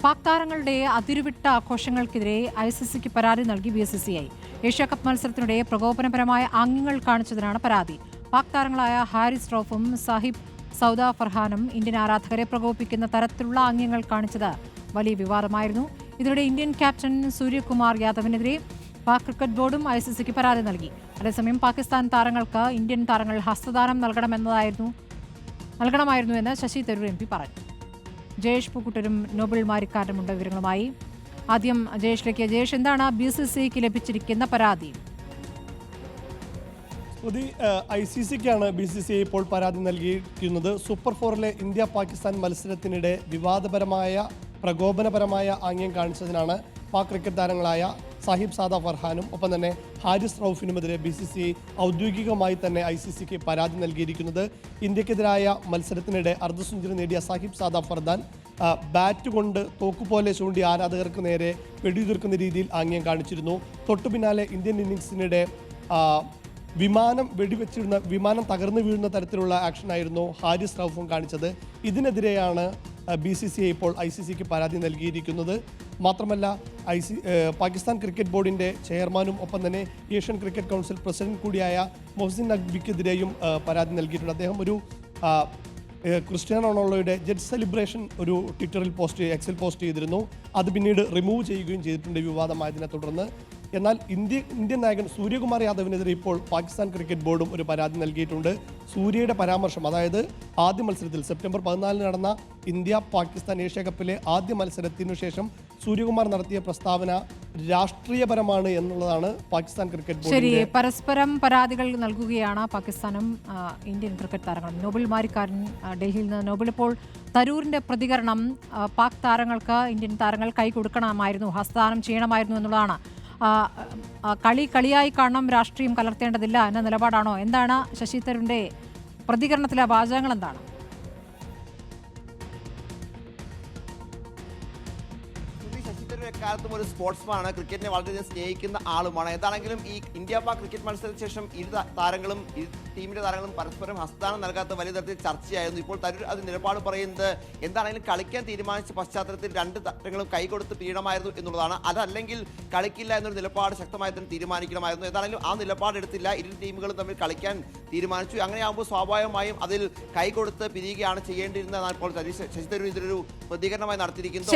പാക് താരങ്ങളുടെ അതിരുവിട്ട ആഘോഷങ്ങൾക്കെതിരെ ICCക്ക് പരാതി നൽകി BCCI. ഏഷ്യാകപ്പ് മത്സരത്തിനിടെ പ്രകോപനപരമായ ആംഗ്യങ്ങൾ കാണിച്ചതിനാണ് പരാതി. പാക് താരങ്ങളായ ഹാരിസ് റൌഫും സാഹിബ് സൗദ ഫർഹാനും ഇന്ത്യൻ ആരാധകരെ പ്രകോപിപ്പിക്കുന്ന തരത്തിലുള്ള ആംഗ്യങ്ങൾ കാണിച്ചത് വലിയ വിവാദമായിരുന്നു. ഇതിനിടെ ഇന്ത്യൻ ക്യാപ്റ്റൻ സൂര്യകുമാർ യാദവിനെതിരെ പാക് ക്രിക്കറ്റ് ബോർഡും ICCക്ക് പരാതി നൽകി. അതേസമയം പാകിസ്ഥാൻ താരങ്ങൾക്ക് ഇന്ത്യൻ താരങ്ങൾ ഹസ്തദാനം നൽകണമായിരുന്നു എന്ന് ശശി തരൂർ MP പറഞ്ഞു. ജയേഷ് പൂക്കുട്ടരും നോബിൾ മാരിക്കാരനുമുണ്ട് വിവരങ്ങളുമായി. ആദ്യം ജയേഷിലേക്ക്. ജയേഷ്, എന്താണ് BCCIക്ക് ലഭിച്ചിരിക്കുന്ന പരാതി? ICCക്കാണ് BCCI ഇപ്പോൾ പരാതി നൽകിയിരിക്കുന്നത്. സൂപ്പർ 4-ലെ ഇന്ത്യ പാകിസ്ഥാൻ മത്സരത്തിനിടെ പ്രകോപനപരമായ ആംഗ്യം കാണിച്ചതിനാണ് പാക് ക്രിക്കറ്റ് താരങ്ങളായ സാഹിബ് സാദ ഫർഹാനും ഒപ്പം തന്നെ ഹാരിസ് റൌഫിനുമെതിരെ BCCI ഔദ്യോഗികമായി തന്നെ ICCക്ക് പരാതി നൽകിയിരിക്കുന്നത്. ഇന്ത്യക്കെതിരായ മത്സരത്തിനിടെ അർദ്ധസെഞ്ചുറി നേടിയ സാഹിബ് സാദ ഫർഹാൻ ബാറ്റ് കൊണ്ട് തോക്കുപോലെ ചൂണ്ടി ആരാധകർക്ക് നേരെ വെടിയുതിർക്കുന്ന രീതിയിൽ ആംഗ്യം കാണിച്ചിരുന്നു. തൊട്ടു പിന്നാലെ ഇന്ത്യൻ ഇന്നിംഗ്സിനിടെ വിമാനം തകർന്നു വീഴുന്ന തരത്തിലുള്ള ആക്ഷനായിരുന്നു ഹാരിസ് റൌഫും കാണിച്ചത്. ഇതിനെതിരെയാണ് BCCI ഇപ്പോൾ ICCക്ക് പരാതി നൽകിയിരിക്കുന്നത്. മാത്രമല്ല പാകിസ്ഥാൻ ക്രിക്കറ്റ് ബോർഡിൻ്റെ ചെയർമാനും ഒപ്പം തന്നെ ഏഷ്യൻ ക്രിക്കറ്റ് കൗൺസിൽ പ്രസിഡന്റ് കൂടിയായ മൊഹസിൻ നഖ്വിക്കെതിരെയും പരാതി നൽകിയിട്ടുണ്ട്. അദ്ദേഹം ഒരു ക്രിസ്ത്യാനോ റൊണാൾഡോയുടെ ജെറ്റ് സെലിബ്രേഷൻ ഒരു എക്സിൽ പോസ്റ്റ് ചെയ്തിരുന്നു. അത് പിന്നീട് റിമൂവ് ചെയ്യുകയും ചെയ്തിട്ടുണ്ട് വിവാദമായതിനെ തുടർന്ന്. എന്നാൽ ഇന്ത്യൻ നായകൻ സൂര്യകുമാർ യാദവിനെതിരെ ഇപ്പോൾ പാകിസ്ഥാൻ ക്രിക്കറ്റ് ബോർഡും ഒരു പരാതി നൽകിയിട്ടുണ്ട്. സൂര്യയുടെ പരാമർശം, അതായത് ആദ്യ മത്സരത്തിൽ സെപ്റ്റംബർ 14 നടന്ന ഇന്ത്യ പാകിസ്ഥാൻ ഏഷ്യാകപ്പിലെ ആദ്യ മത്സരത്തിനു ശേഷം സൂര്യകുമാർ നടത്തിയ പ്രസ്താവന രാഷ്ട്രീയപരമാണ് എന്നുള്ളതാണ് പാകിസ്ഥാൻ ക്രിക്കറ്റ് ബോർഡ്. ശരി, പരസ്പരം പരാതികൾ നൽകുകയാണ് പാകിസ്ഥാനും ഇന്ത്യൻ ക്രിക്കറ്റ് താരങ്ങളും. നോബിൾ മാരിക്കാരൻ ഡൽഹിയിൽ നിന്ന്. നോബിൾ, ഇപ്പോൾ തരൂരിന്റെ പ്രതികരണം പാക് താരങ്ങൾക്ക് ഇന്ത്യൻ താരങ്ങൾ കൈ കൊടുക്കണമായിരുന്നു, ഹസ്തദാനം ചെയ്യണമായിരുന്നു എന്നുള്ളതാണ്. കളിയായി കാണണം, രാഷ്ട്രീയം കലർത്തേണ്ടതില്ല എന്ന നിലപാടാണോ? എന്താണ് ശശി തരൂരിന്റെ പ്രതികരണത്തിലെ വാചകങ്ങൾ എന്താണ്? എക്കാലത്തും ഒരു സ്പോർട്സ്മാനാണ്, ക്രിക്കറ്റിനെ വളരെയധികം സ്നേഹിക്കുന്ന ആളുമാണ്. എന്താണെങ്കിലും ഈ ഇന്ത്യ പാക് ക്രിക്കറ്റ് മത്സരത്തിന് ശേഷം ഇരു ടീമിന്റെ താരങ്ങളും പരസ്പരം ഹസ്തദാനം നൽകാത്ത വലിയ തരത്തിൽ ചർച്ചയായിരുന്നു. ഇപ്പോൾ തരൂർ അത് നിലപാട് പറയുന്നത് എന്താണെങ്കിലും കളിക്കാൻ തീരുമാനിച്ച പശ്ചാത്തലത്തിൽ രണ്ട് താരങ്ങളും കൈകൊടുത്ത് പിഴണമായിരുന്നു എന്നുള്ളതാണ്. അതല്ലെങ്കിൽ കളിക്കില്ല എന്നൊരു നിലപാട് ശക്തമായി തന്നെ തീരുമാനിക്കണമായിരുന്നു. എന്താണെങ്കിലും ആ നിലപാടെടുത്തില്ല. ഇരു ടീമുകളും തമ്മിൽ കളിക്കാൻ തീരുമാനിച്ചു. അങ്ങനെയാകുമ്പോൾ സ്വാഭാവികമായും അതിൽ കൈകൊടുത്ത് പിരിയുകയാണ് ചെയ്യേണ്ടിയിരുന്നതാണ് ഇപ്പോൾ ശശി തരൂർ ഇതിലൊരു പ്രതികരണമായി നടത്തിയിരിക്കുന്നത്.